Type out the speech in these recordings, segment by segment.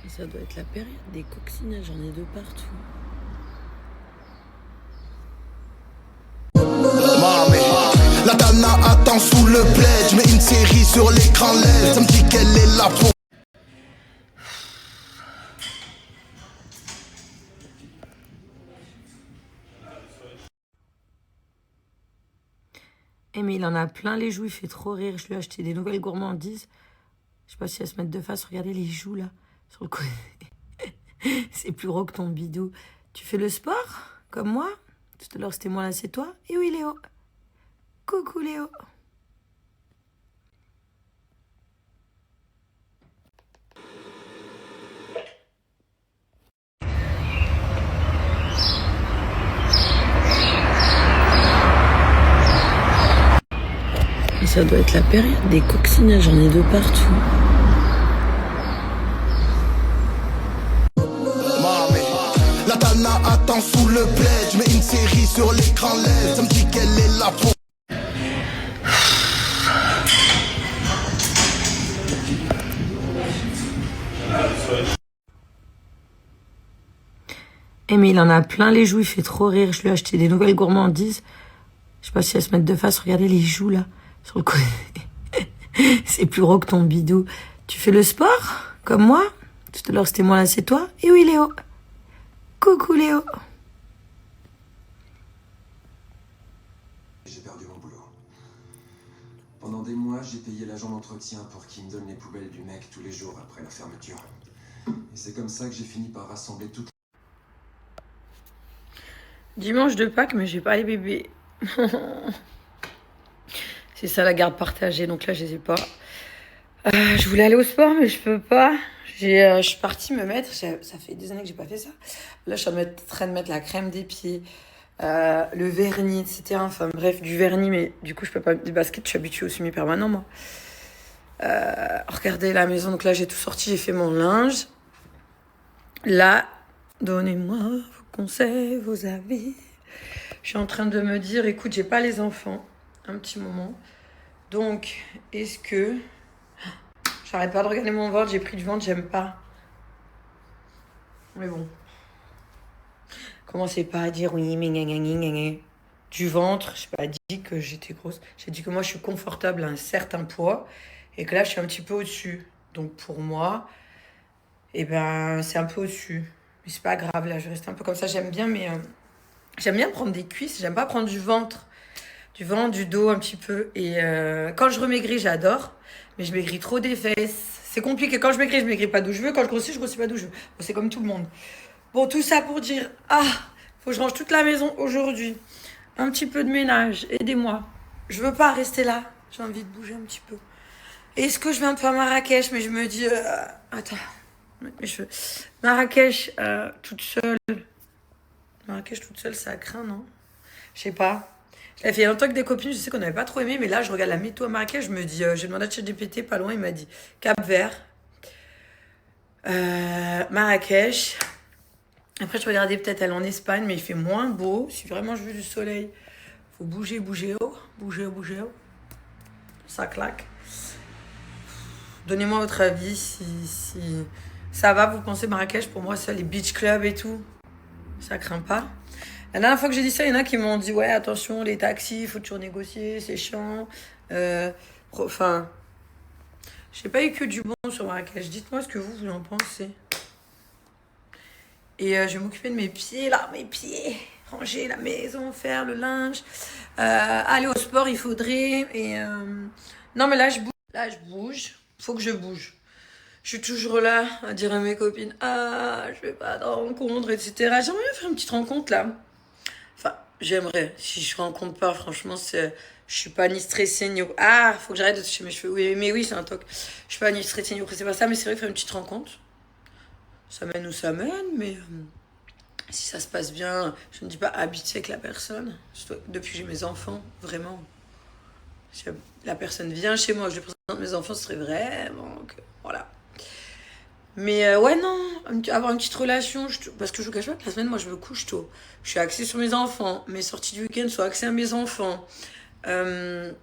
Ça doit être la période des coccinelles, j'en ai de partout. La Dana attend sous le plaid, je mets une série sur l'écran LED, ça me dit qu'elle est là pour... Eh mais il en a plein les joues, il fait trop rire. Je lui ai acheté des nouvelles gourmandises. Je sais pas si elles se mettent de face. Regardez les joues là, sur le côté. C'est plus gros que ton bidou. Tu fais le sport, comme moi? Tout à l'heure c'était moi là, c'est toi? Et oui Léo. Coucou Léo. Ça doit être la période des coccinelles, j'en ai de partout. La Dana attend sous le plaid, je mets une série sur l'écran LED, ça me dit qu'elle est là pour... Eh mais il en a plein les joues, il fait trop rire. Je lui ai acheté des nouvelles gourmandises. Je sais pas si elles se mettent de face. Regardez les joues là, sur le côté. C'est plus gros que ton bidou. Tu fais le sport, comme moi? Tout à l'heure c'était moi là, c'est toi? Et oui Léo. Coucou Léo. J'ai perdu mon boulot. Pendant des mois, j'ai payé l'agent d'entretien pour qu'il me donne les poubelles du mec tous les jours après la fermeture. Et c'est comme ça que j'ai fini par rassembler toutes... Dimanche de Pâques, mais j'ai pas les bébés. C'est ça la garde partagée, donc là je les ai pas. Je voulais aller au sport, mais je peux pas. Je suis partie me mettre, ça fait des années que j'ai pas fait ça. Là je suis en train de mettre la crème des pieds, le vernis, etc. Enfin bref, du vernis, mais du coup je peux pas mettre des baskets, je suis habituée au semi-permanent moi. Regardez la maison, donc là j'ai tout sorti, j'ai fait mon linge. Là, donnez-moi vos conseils, vos avis. Je suis en train de me dire, écoute, j'ai pas les enfants, un petit moment. Donc, est-ce que... J'arrête pas de regarder mon ventre, j'ai pris du ventre, j'aime pas. Mais bon. Commencez pas à dire oui, mais gna. Du ventre, j'ai pas dit que j'étais grosse. J'ai dit que moi, je suis confortable à un certain poids et que là, je suis un petit peu au-dessus. Donc, pour moi, eh ben, c'est un peu au-dessus. Mais c'est pas grave, là, je reste un peu comme ça. J'aime bien, mais j'aime bien prendre des cuisses. J'aime pas prendre du ventre. Du ventre, du dos un petit peu. Et quand je remaigris, j'adore. Mais je maigris trop des fesses. C'est compliqué. Quand je maigris pas d'où je veux. Quand je grossis pas d'où je veux. Bon, c'est comme tout le monde. Bon, tout ça pour dire, faut que je range toute la maison aujourd'hui. Un petit peu de ménage. Aidez-moi. Je veux pas rester là. J'ai envie de bouger un petit peu. Est-ce que je vais un peu à Marrakech? Mais je me dis, attends. Marrakech toute seule. Marrakech toute seule, ça craint, non? Je sais pas. J'avais fait longtemps avec des copines, je sais qu'on n'avait pas trop aimé, mais là, je regarde la météo à Marrakech, je me dis, j'ai demandé à ChatGPT, pas loin, il m'a dit Cap-Vert, Marrakech. Après, je regardais peut-être aller en Espagne, mais il fait moins beau. Si vraiment je veux du soleil, faut bouger, bouger haut. Ça claque. Donnez-moi votre avis, si ça va, vous pensez Marrakech? Pour moi, ça, les beach clubs et tout, ça craint pas. La dernière fois que j'ai dit ça, il y en a qui m'ont dit ouais, attention, les taxis, il faut toujours négocier, c'est chiant. Enfin, j'ai pas eu que du bon sur Marrakech. Dites-moi ce que vous en pensez. Et je vais m'occuper de mes pieds, là, mes pieds. Ranger la maison, faire le linge. Aller au sport, il faudrait. Et non, mais là, je bouge. Là, je bouge. Faut que je bouge. Je suis toujours là à dire à mes copines, je fais pas de rencontre, etc. J'aimerais bien faire une petite rencontre, là. Enfin, j'aimerais. Si je rencontre pas, franchement, je suis pas ni stressée, ni... faut que j'arrête de toucher mes cheveux. Oui, mais oui, c'est un toc. Je suis pas ni stressée, ni oppressée par ça, mais c'est vrai que faire une petite rencontre, ça mène où ça mène, mais si ça se passe bien, je ne dis pas habiter avec la personne. Depuis que j'ai mes enfants, vraiment. Si la personne vient chez moi, je lui présente mes enfants, ce serait vraiment que... Voilà. Mais ouais, non, avoir une petite relation, parce que je vous cache pas que la semaine, moi, je me couche tôt. Je suis axée sur mes enfants. Mes sorties du week-end sont axées à mes enfants. Dans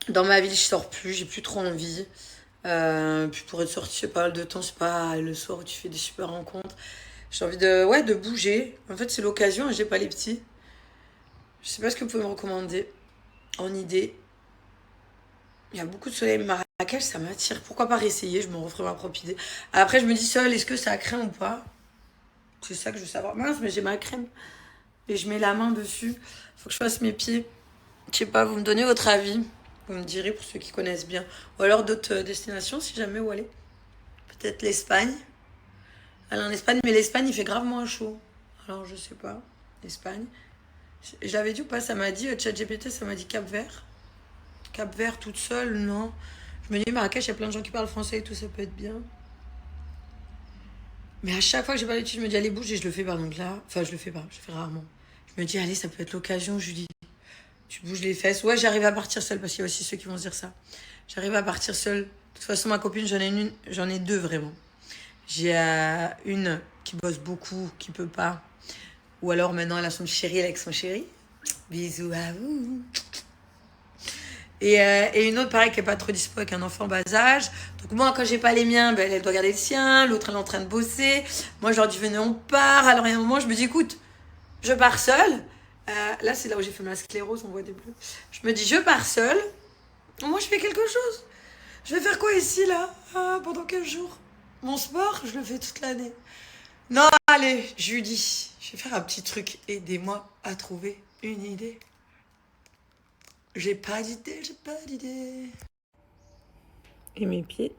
ma ville, je sors plus, j'ai plus trop envie. Puis pour être sorti pas mal de temps, c'est pas le soir où tu fais des super rencontres. J'ai envie de bouger. En fait, c'est l'occasion et j'ai pas les petits. Je sais pas ce que vous pouvez me recommander en idée. Il y a beaucoup de soleil. Marrakech, ça m'attire. Pourquoi pas réessayer? Je me referai ma propre idée. Après, je me dis seule, est-ce que ça craint ou pas? C'est ça que je veux savoir. Mince, mais j'ai ma crème. Et je mets la main dessus. Faut que je fasse mes pieds. Je sais pas, vous me donnez votre avis. Vous me direz pour ceux qui connaissent bien. Ou alors d'autres destinations, si jamais où aller. Peut-être l'Espagne. Aller en Espagne, mais l'Espagne, il fait grave moins chaud. Alors, je sais pas. L'Espagne. Je l'avais dit ou pas? Ça m'a dit, ChatGPT, ça m'a dit Cap-Vert. Cap-Vert toute seule, non. Je me dis, Marrakech, il y a plein de gens qui parlent français et tout, ça peut être bien. Mais à chaque fois que j'ai pas l'étude, je me dis, allez, bouge et je le fais pas. Donc là, enfin, je le fais pas, je le fais rarement. Je me dis, allez, ça peut être l'occasion, Julie. Tu bouges les fesses. Ouais, j'arrive à partir seule, parce qu'il y a aussi ceux qui vont se dire ça. J'arrive à partir seule. De toute façon, ma copine, j'en ai deux vraiment. J'ai une qui bosse beaucoup, qui peut pas. Ou alors maintenant, elle a son chéri avec son chéri. Bisous à vous. Et une autre, pareil, qui est pas trop dispo avec un enfant bas âge. Donc moi, quand j'ai pas les miens, ben, elle doit garder le sien. L'autre, elle est en train de bosser. Moi, je leur dis, venez, on part. Alors, il y a un moment, je me dis, écoute, je pars seule. Là, c'est là où j'ai fait ma sclérose, on voit des bleus. Je me dis, je pars seule. Moi, je fais quelque chose. Je vais faire quoi ici, là, pendant 15 jours? Mon sport, je le fais toute l'année. Non, allez, Julie, je vais faire un petit truc. Aidez-moi à trouver une idée. J'ai pas d'idée. Et mes pieds.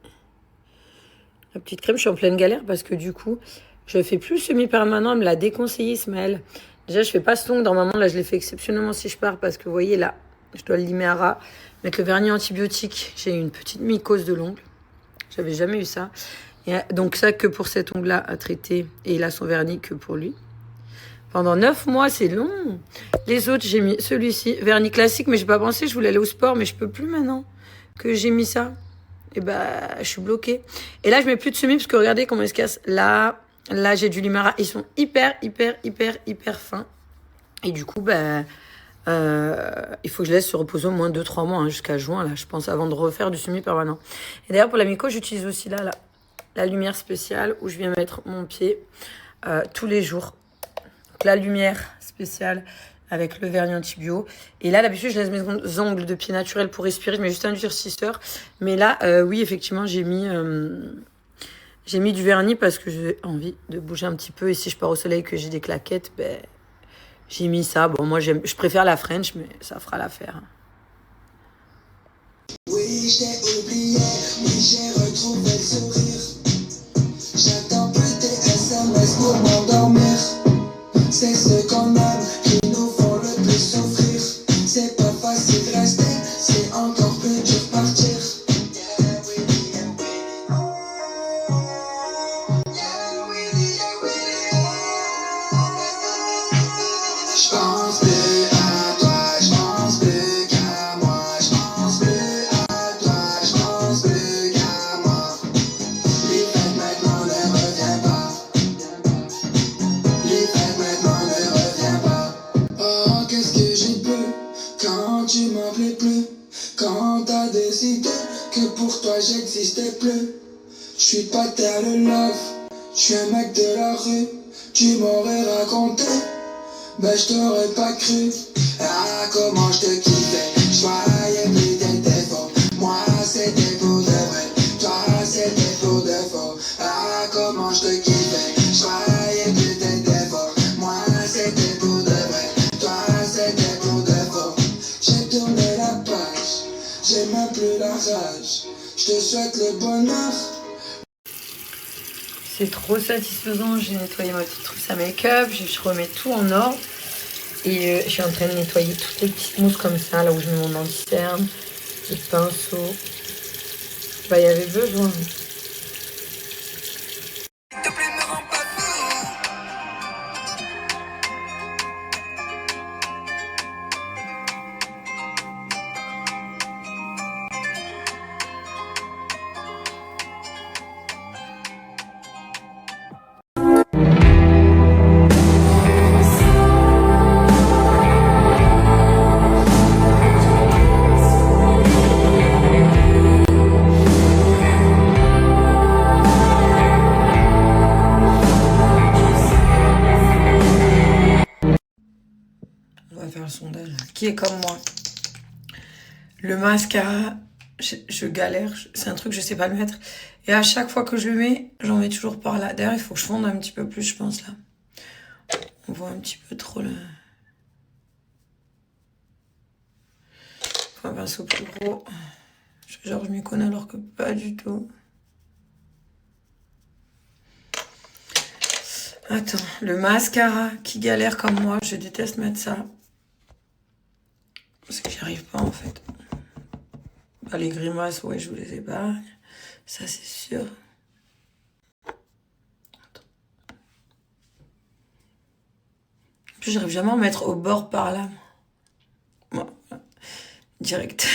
La petite crème, je suis en pleine galère parce que du coup, je fais plus semi-permanent. Elle me l'a déconseillé, Ismaël. Déjà, je fais pas ce long. Normalement, là, je l'ai fait exceptionnellement si je pars parce que vous voyez, là, je dois le limer à ras. Mettre le vernis antibiotique. J'ai une petite mycose de l'ongle. J'avais jamais eu ça. Et donc, ça que pour cet ongle-là à traiter. Et il a son vernis que pour lui. Pendant 9 mois, c'est long. Les autres, j'ai mis celui-ci, vernis classique, mais j'ai pas pensé, je voulais aller au sport, mais je peux plus maintenant que j'ai mis ça. Et bah, je suis bloquée. Et là, je mets plus de semis parce que regardez comment ils se cassent. Là, j'ai du Limara. Ils sont hyper fins. Et du coup, bah, il faut que je laisse se reposer au moins 2-3 mois, hein, jusqu'à juin, là, je pense, avant de refaire du semi-permanent. Et d'ailleurs, pour la myco, j'utilise aussi là, la lumière spéciale où je viens mettre mon pied tous les jours. Donc, la lumière spéciale avec le vernis antibio. Et là, d'habitude, je laisse mes ongles de pied naturels pour respirer. Je mets juste un durcisseur. Mais là, oui, effectivement, j'ai mis du vernis parce que j'ai envie de bouger un petit peu. Et si je pars au soleil que j'ai des claquettes, ben, j'ai mis ça. Bon, moi, je préfère la French, mais ça fera l'affaire. Oui, je t'ai oublié, oui, j'ai retrouvé le sourire. J'attends plus tes SMS pour m'endormir. C'est ce qu'on aime qui nous font le plus souffrir. C'est pas facile de rester, c'est encore plus dur de partir. J'pense plus à toi, j'pense plus qu'à moi. J'pense plus à toi, j'pense plus qu'à moi. Les fêtes maintenant ne revient pas. Les fêtes maintenant ne revient pas. Oh, qu'est-ce que j'ai pu quand tu m'appelais plus. Quand t'as décidé que pour toi j'existais plus. J'suis pas terre de love, j'suis un mec de la rue. Tu m'aurais raconté, ben j't'aurais pas cru. Ah, comment j'te kiffais, j'voyais plus tes défauts. Moi c'était pour de vrai, toi c'était pour de faux. Ah, comment j'te kiffais, j'voyais plus tes défauts. Moi c'était pour de vrai, toi c'était pour de faux. J'ai tourné la page, j'ai même plus la rage. J'te souhaite le bonheur. C'est trop satisfaisant. J'ai nettoyé ma petite trousse à make-up. Je remets tout en ordre. Et je suis en train de nettoyer toutes les petites mousses comme ça, là où je mets mon lanterne, les pinceaux. Bah, il y avait besoin. Le mascara, je galère. C'est un truc, je sais pas le mettre. Et à chaque fois que je le mets, j'en mets toujours par là. D'ailleurs, il faut que je fonde un petit peu plus, je pense, là. On voit un petit peu trop le... Faut un pinceau plus gros. Genre, je m'y connais alors que pas du tout. Attends, le mascara qui galère comme moi, je déteste mettre ça. Parce que j'y arrive pas, en fait. Bah, les grimaces, ouais, je vous les épargne. Ça, c'est sûr. Attends. En plus, j'arrive jamais à en mettre au bord par là. Moi, direct.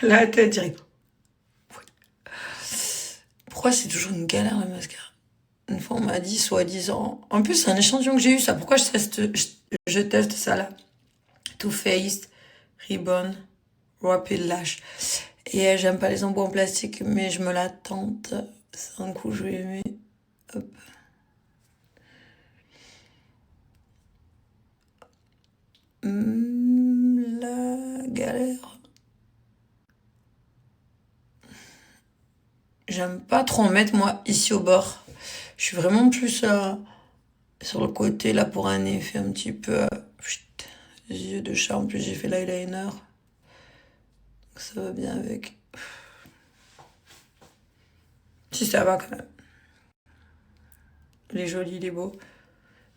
La tête, direct. Pourquoi c'est toujours une galère, le mascara? Une fois, on m'a dit, soi-disant... En plus, c'est un échantillon que j'ai eu, ça. Pourquoi je teste ça, là? Too Faced, Ribbon, Rapid Lash. Et j'aime pas les embouts en plastique, mais je me la tente. C'est un coup, je vais aimer. Hop. La galère. J'aime pas trop en mettre, moi, ici au bord. Je suis vraiment plus sur le côté, là, pour un effet un petit peu... yeux de chat. En plus, j'ai fait l'eyeliner. Donc, ça va bien avec. Si, ça va quand même. Il est joli, il est beau.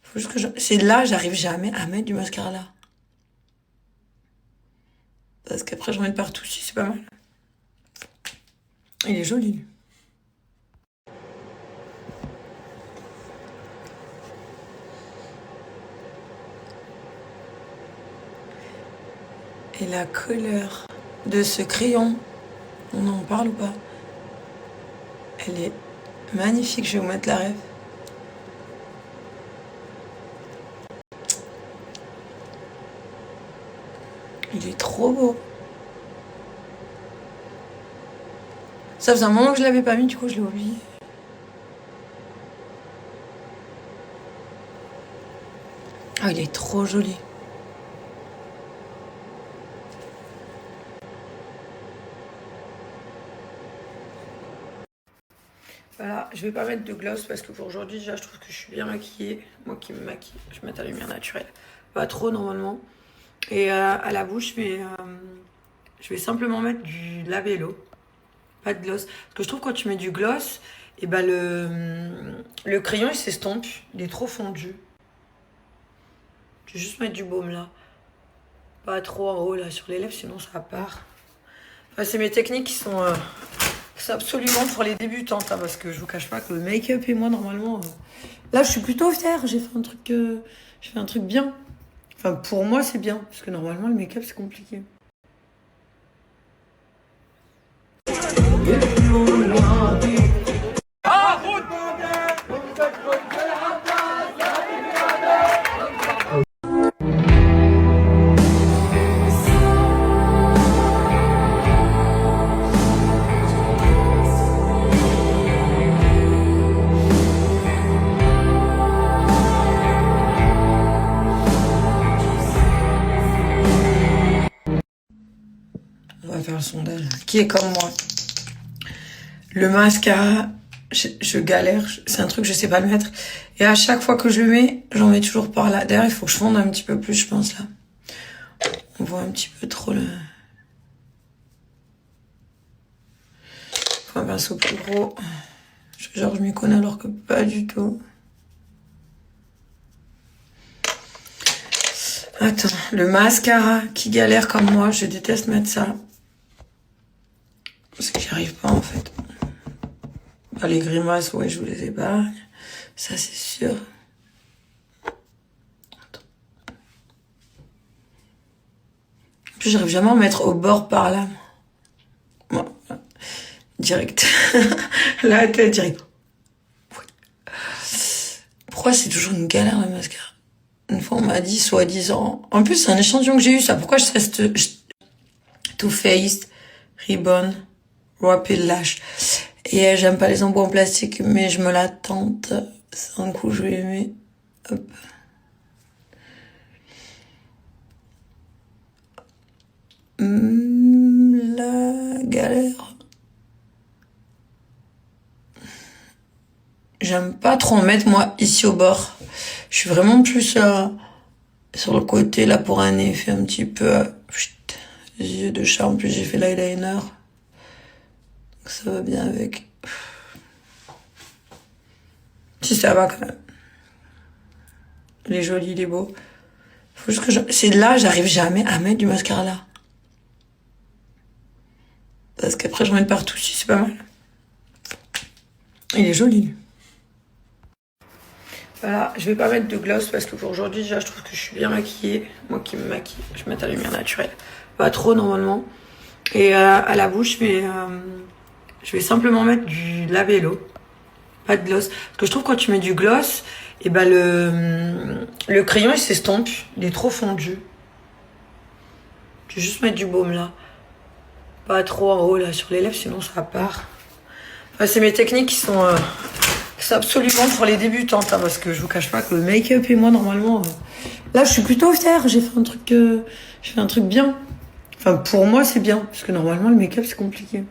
Faut juste que c'est là, j'arrive jamais à mettre du mascara là. Parce qu'après, j'en mets partout. Si, c'est pas mal. Il est joli, lui. Et la couleur de ce crayon, on en parle ou pas? Elle est magnifique, je vais vous mettre la rêve. Il est trop beau. Ça faisait un moment que je l'avais pas mis, du coup je l'ai oublié. Ah, il est trop joli. Voilà, je vais pas mettre de gloss parce que pour aujourd'hui, déjà, je trouve que je suis bien maquillée. Moi qui me maquille, je mets à la lumière naturelle. Pas trop normalement. Et à la bouche, mais je vais simplement mettre du labello. Pas de gloss. Parce que je trouve que quand tu mets du gloss, et ben le crayon il s'estompe. Il est trop fondu. Je vais juste mettre du baume là. Pas trop en haut là sur les lèvres, sinon ça part. Enfin, c'est mes techniques qui sont... c'est absolument pour les débutantes, hein, parce que je vous cache pas que le make-up et moi, normalement... là, je suis plutôt fière. J'ai fait un truc bien. Enfin, pour moi, c'est bien. Parce que normalement, le make-up, c'est compliqué. On va faire le sondage. Qui est comme moi? Le mascara, je galère. C'est un truc, je sais pas le mettre. Et à chaque fois que je le mets, j'en mets toujours par là. D'ailleurs, il faut que je fonde un petit peu plus, je pense, là. On voit un petit peu trop le... Faut un pinceau plus gros. Genre, je m'y connais alors que pas du tout. Attends, le mascara qui galère comme moi, je déteste mettre ça. Parce que j'y arrive pas, en fait. Bah, les grimaces, ouais, je vous les épargne. Ça, c'est sûr. Attends. En plus, j'arrive jamais à en mettre au bord par là. Moi, direct. La tête, direct. Pourquoi c'est toujours une galère, le mascara? Une fois, on m'a dit, soi-disant... En plus, c'est un échantillon que j'ai eu, ça. Pourquoi je teste Too Faced, Ribbon, Rapid Lash. Et j'aime pas les embouts en plastique, mais je me la tente. C'est un coup, je vais aimer. Hop. galère. J'aime pas trop en mettre, moi, ici au bord. Je suis vraiment plus sur le côté, là, pour un effet un petit peu... les yeux de chat, en plus, j'ai fait l'eyeliner. Donc ça va bien avec... Si, ça va quand même. Il est joli, il est beau. Faut juste que c'est là, j'arrive jamais à mettre du mascara là. Parce qu'après, j'en mets partout, si, c'est pas mal. Il est joli, lui. Voilà, je vais pas mettre de gloss parce que pour aujourd'hui, déjà, je trouve que je suis bien maquillée. Moi qui me maquille, je vais mettre la lumière naturelle. Pas trop, normalement. Et à la bouche, je vais simplement mettre du labello. Pas de gloss. Parce que je trouve que quand tu mets du gloss, et ben le crayon, il s'estompe. Il est trop fondu. Je vais juste mettre du baume là. Pas trop en haut là sur les lèvres, sinon ça part. Enfin, c'est mes techniques qui sont... c'est absolument pour les débutantes, hein, parce que je vous cache pas que le make-up et moi, normalement... là, je suis plutôt fière. J'ai fait un truc bien. Enfin, pour moi, c'est bien. Parce que normalement, le make-up, c'est compliqué.